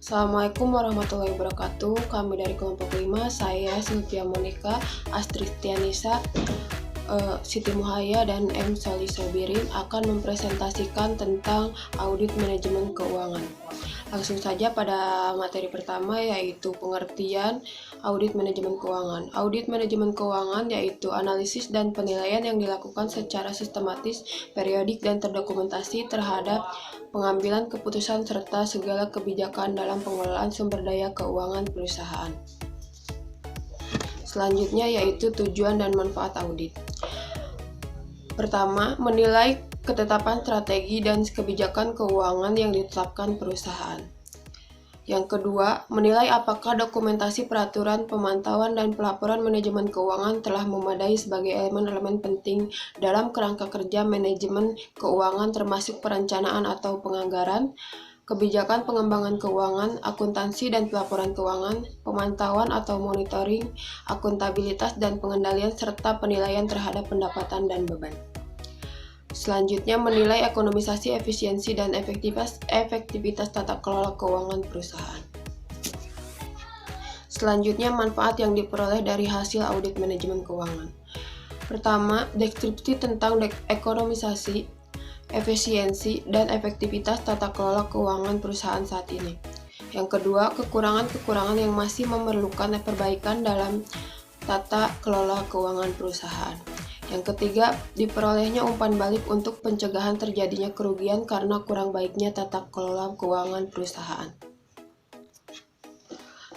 Assalamualaikum warahmatullahi wabarakatuh. Kami dari kelompok 5, saya Sylvia Monika, Astrid Tianisa, Siti Muhaya, dan M. Soli Sobirin akan mempresentasikan tentang audit manajemen keuangan. Langsung saja pada materi pertama, yaitu pengertian audit manajemen keuangan. Audit manajemen keuangan yaitu analisis dan penilaian yang dilakukan secara sistematis, periodik, dan terdokumentasi terhadap pengambilan keputusan serta segala kebijakan dalam pengelolaan sumber daya keuangan perusahaan. Selanjutnya yaitu tujuan dan manfaat audit. Pertama, menilai ketetapan strategi dan kebijakan keuangan yang ditetapkan perusahaan. Yang kedua, menilai apakah dokumentasi peraturan, pemantauan, dan pelaporan manajemen keuangan telah memadai sebagai elemen-elemen penting dalam kerangka kerja manajemen keuangan termasuk perencanaan atau penganggaran, kebijakan pengembangan keuangan, akuntansi dan pelaporan keuangan, pemantauan atau monitoring, akuntabilitas dan pengendalian, serta penilaian terhadap pendapatan dan beban. Selanjutnya, menilai ekonomisasi, efisiensi, dan efektivitas tata kelola keuangan perusahaan. Selanjutnya, manfaat yang diperoleh dari hasil audit manajemen keuangan. Pertama, deskripsi tentang ekonomisasi, efisiensi, dan efektivitas tata kelola keuangan perusahaan saat ini. Yang kedua, kekurangan-kekurangan yang masih memerlukan perbaikan dalam tata kelola keuangan perusahaan. Yang ketiga, diperolehnya umpan balik untuk pencegahan terjadinya kerugian karena kurang baiknya tata kelola keuangan perusahaan.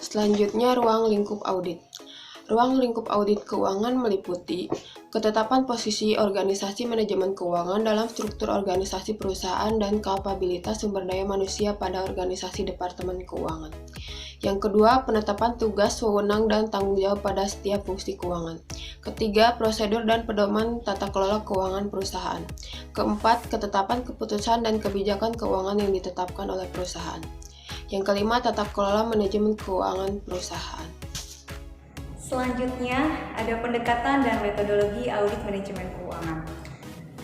Selanjutnya, ruang lingkup audit. Ruang lingkup audit keuangan meliputi ketetapan posisi organisasi manajemen keuangan dalam struktur organisasi perusahaan dan kapabilitas sumber daya manusia pada organisasi departemen keuangan. Yang kedua, penetapan tugas, wewenang, dan tanggung jawab pada setiap fungsi keuangan. Ketiga, prosedur dan pedoman tata kelola keuangan perusahaan. Keempat, ketetapan keputusan dan kebijakan keuangan yang ditetapkan oleh perusahaan. Yang kelima, tata kelola manajemen keuangan perusahaan. Selanjutnya, ada pendekatan dan metodologi audit manajemen keuangan.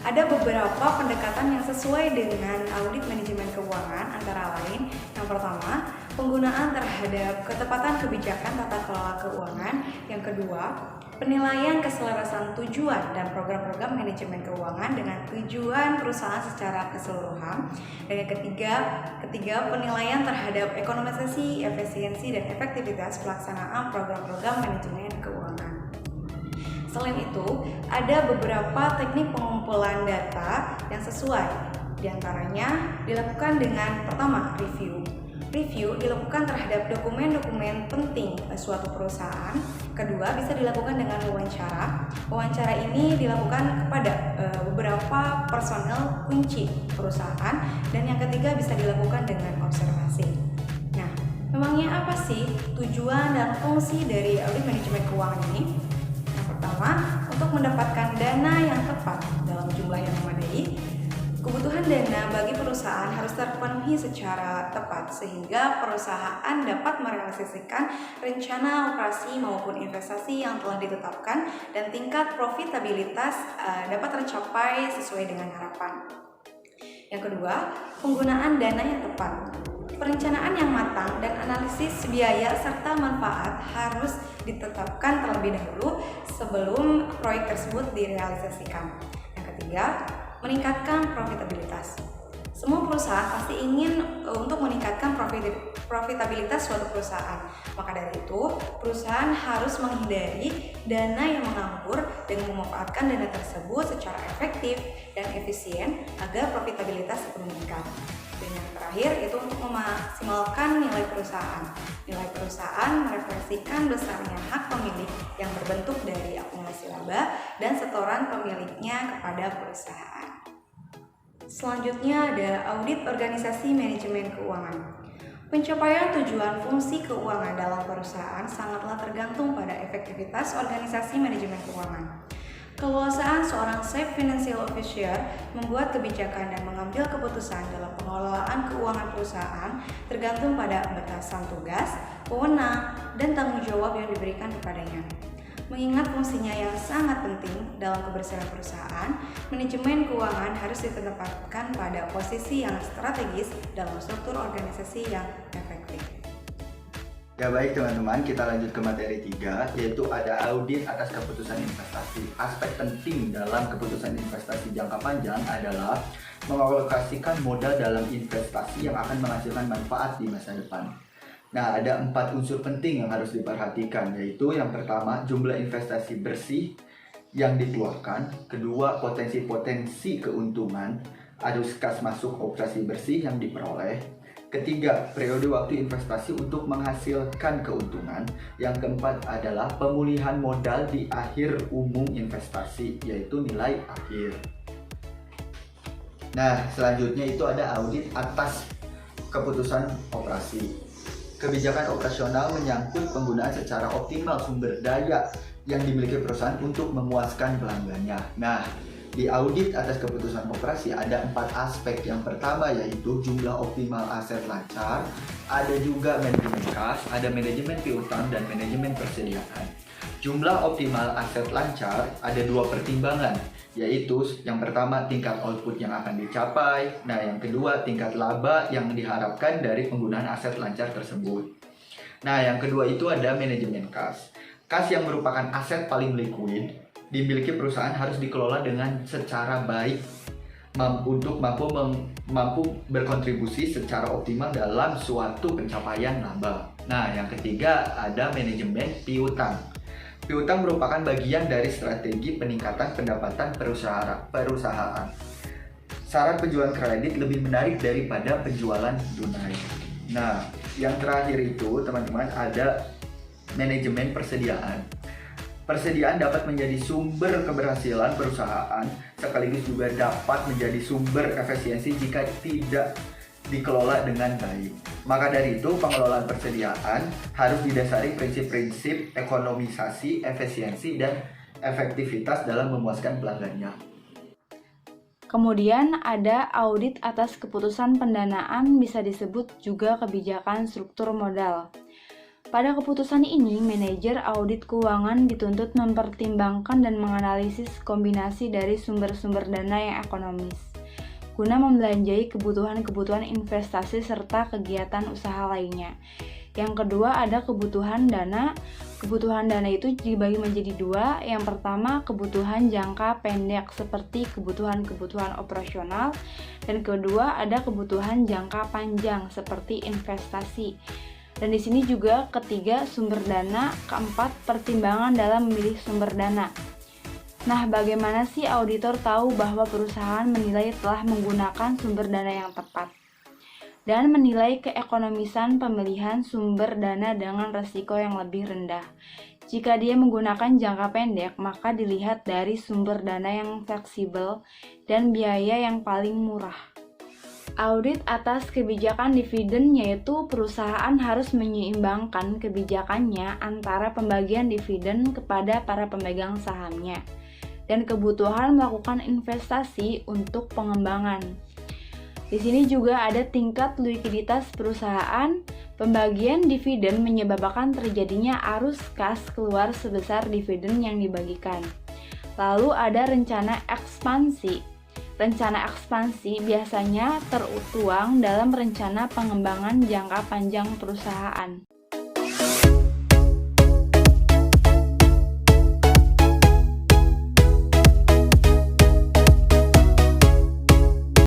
Ada beberapa pendekatan yang sesuai dengan audit manajemen keuangan, antara lain yang pertama, penggunaan terhadap ketepatan kebijakan tata kelola keuangan. Yang kedua, penilaian keselarasan tujuan dan program-program manajemen keuangan dengan tujuan perusahaan secara keseluruhan. Dan yang ketiga, penilaian terhadap ekonomisasi, efisiensi, dan efektivitas pelaksanaan program-program manajemen keuangan. Selain itu, ada beberapa teknik pengumpulan data yang sesuai. Di antaranya dilakukan dengan pertama, review. Review dilakukan terhadap dokumen-dokumen penting suatu perusahaan. Kedua, bisa dilakukan dengan wawancara. Wawancara ini dilakukan kepada beberapa personel kunci perusahaan. Dan yang ketiga, bisa dilakukan dengan observasi. Nah, memangnya apa sih tujuan dan fungsi dari audit manajemen keuangan ini? Pertama, untuk mendapatkan dana yang tepat dalam jumlah yang memadai. Kebutuhan dana bagi perusahaan harus terpenuhi secara tepat sehingga perusahaan dapat merealisasikan rencana operasi maupun investasi yang telah ditetapkan dan tingkat profitabilitas dapat tercapai sesuai dengan harapan. Yang kedua, penggunaan dana yang tepat. Perencanaan yang matang dan analisis biaya serta manfaat harus ditetapkan terlebih dahulu sebelum proyek tersebut direalisasikan. Yang ketiga, meningkatkan profitabilitas. Semua perusahaan pasti ingin untuk meningkatkan profitabilitas suatu perusahaan. Maka dari itu, perusahaan harus menghindari dana yang menganggur dengan memanfaatkan dana tersebut secara efektif dan efisien agar profitabilitas meningkat. Dan yang terakhir itu untuk memaksimalkan nilai perusahaan. Nilai perusahaan merefleksikan besarnya hak pemilik yang berbentuk dari akumulasi laba dan setoran pemiliknya kepada perusahaan. Selanjutnya ada audit organisasi manajemen keuangan. Pencapaian tujuan fungsi keuangan dalam perusahaan sangatlah tergantung pada efektivitas organisasi manajemen keuangan. Keleluasaan seorang Chief Financial Officer membuat kebijakan dan mengambil keputusan dalam pengelolaan keuangan perusahaan tergantung pada batasan tugas, wewenang, dan tanggung jawab yang diberikan kepadanya. Mengingat fungsinya yang sangat penting dalam keberhasilan perusahaan, manajemen keuangan harus ditempatkan pada posisi yang strategis dalam struktur organisasi yang efektif. Ya baik teman-teman, kita lanjut ke materi 3, yaitu ada audit atas keputusan investasi. Aspek penting dalam keputusan investasi jangka panjang adalah mengalokasikan modal dalam investasi yang akan menghasilkan manfaat di masa depan. Nah, ada 4 unsur penting yang harus diperhatikan, yaitu yang pertama, jumlah investasi bersih yang dikeluarkan. Kedua, potensi-potensi keuntungan, arus kas masuk operasi bersih yang diperoleh. Ketiga, periode waktu investasi untuk menghasilkan keuntungan. Yang keempat adalah pemulihan modal di akhir umum investasi, yaitu nilai akhir. Nah, selanjutnya itu ada audit atas keputusan operasi. Kebijakan operasional menyangkut penggunaan secara optimal sumber daya yang dimiliki perusahaan untuk memuaskan pelanggannya. Nah, di audit atas keputusan operasi ada 4 aspek. Yang pertama yaitu jumlah optimal aset lancar, ada juga manajemen kas, ada manajemen piutang, dan manajemen persediaan. Jumlah optimal aset lancar ada 2 pertimbangan, yaitu yang pertama tingkat output yang akan dicapai, nah yang kedua tingkat laba yang diharapkan dari penggunaan aset lancar tersebut. Nah yang kedua itu ada manajemen kas. Kas yang merupakan aset paling liquid dimiliki perusahaan harus dikelola dengan secara baik untuk mampu berkontribusi secara optimal dalam suatu pencapaian laba. Nah, yang ketiga ada manajemen piutang. Piutang merupakan bagian dari strategi peningkatan pendapatan perusahaan. Syarat penjualan kredit lebih menarik daripada penjualan tunai. Nah, yang terakhir itu teman-teman ada manajemen persediaan. Persediaan dapat menjadi sumber keberhasilan perusahaan, sekaligus juga dapat menjadi sumber efisiensi jika tidak dikelola dengan baik. Maka dari itu, pengelolaan persediaan harus didasari prinsip-prinsip ekonomisasi, efisiensi, dan efektivitas dalam memuaskan pelanggannya. Kemudian ada audit atas keputusan pendanaan, bisa disebut juga kebijakan struktur modal. Pada keputusan ini, manajer audit keuangan dituntut mempertimbangkan dan menganalisis kombinasi dari sumber-sumber dana yang ekonomis, guna membelanjai kebutuhan-kebutuhan investasi serta kegiatan usaha lainnya. Yang kedua ada kebutuhan dana. Kebutuhan dana itu dibagi menjadi 2. Yang pertama, kebutuhan jangka pendek seperti kebutuhan-kebutuhan operasional, dan kedua ada kebutuhan jangka panjang seperti investasi. Dan di sini juga ketiga sumber dana, keempat pertimbangan dalam memilih sumber dana. Nah, bagaimana sih auditor tahu bahwa perusahaan menilai telah menggunakan sumber dana yang tepat dan menilai keekonomisan pemilihan sumber dana dengan resiko yang lebih rendah? Jika dia menggunakan jangka pendek, maka dilihat dari sumber dana yang fleksibel dan biaya yang paling murah. Audit atas kebijakan dividen, yaitu perusahaan harus menyeimbangkan kebijakannya antara pembagian dividen kepada para pemegang sahamnya dan kebutuhan melakukan investasi untuk pengembangan. Di sini juga ada tingkat likuiditas perusahaan. Pembagian dividen menyebabkan terjadinya arus kas keluar sebesar dividen yang dibagikan. Lalu ada rencana ekspansi. Rencana ekspansi biasanya tertuang dalam rencana pengembangan jangka panjang perusahaan.